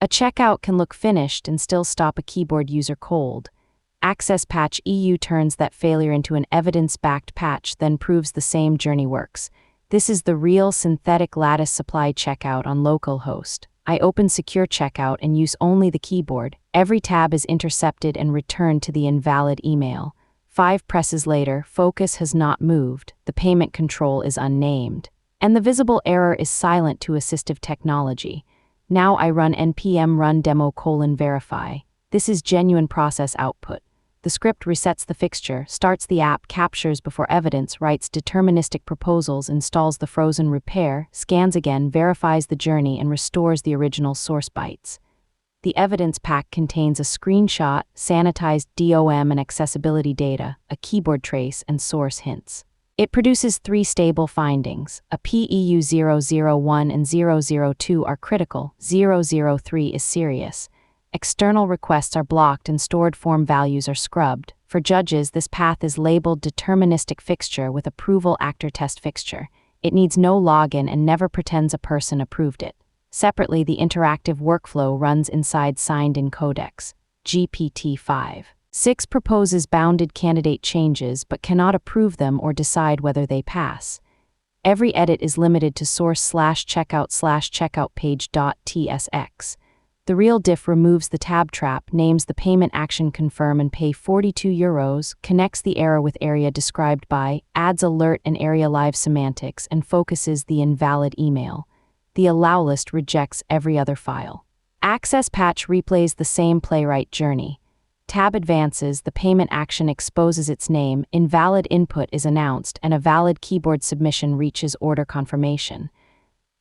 A checkout can look finished and still stop a keyboard user cold. AccessPatch EU turns that failure into an evidence-backed patch, then proves the same journey works. This is the real synthetic lattice supply checkout on localhost. I open Secure Checkout and use only the keyboard. Every tab is intercepted and returned to the invalid email. 5 presses later, focus has not moved, the payment control is unnamed, and the visible error is silent to assistive technology. Now I run npm run demo::verify. This is genuine process output. The script resets the fixture, starts the app, captures before evidence, writes deterministic proposals, installs the frozen repair, scans again, verifies the journey, and restores the original source bytes. The evidence pack contains a screenshot, sanitized DOM and accessibility data, a keyboard trace, and source hints. It produces 3 stable findings. A PEU 001 and 002 are critical, 003 is serious. External requests are blocked and stored form values are scrubbed. For judges, this path is labeled deterministic fixture with approval actor test fixture. It needs no login and never pretends a person approved it. Separately, the interactive workflow runs inside signed-in Codex. GPT-5. 6 proposes bounded candidate changes but cannot approve them or decide whether they pass. Every edit is limited to source/checkout/checkout page.tsx. The real diff removes the tab trap, names the payment action confirm and pay €42, connects the error with area described by, adds alert and area live semantics, and focuses the invalid email. The allowlist rejects every other file. AccessPatch replays the same playwright journey. Tab advances, the payment action exposes its name, invalid input is announced, and a valid keyboard submission reaches order confirmation.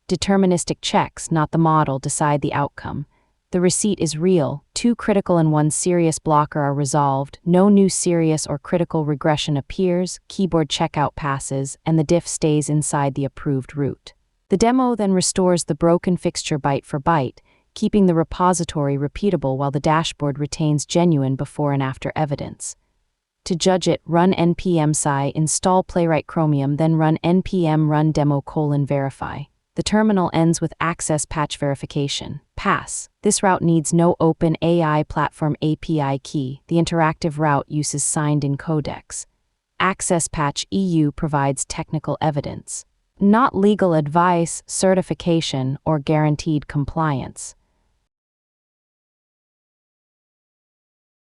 Deterministic checks, not the model, decide the outcome. The receipt is real, 2 critical and 1 serious blocker are resolved, no new serious or critical regression appears, keyboard checkout passes, and the diff stays inside the approved route. The demo then restores the broken fixture byte for byte, keeping the repository repeatable while the dashboard retains genuine before and after evidence. To judge it, run npm sci, install Playwright Chromium, then run npm run demo::verify. The terminal ends with AccessPatch verification. Pass. This route needs no OpenAI Platform API key. The interactive route uses signed-in Codex. AccessPatch EU provides technical evidence, not legal advice, certification, or guaranteed compliance.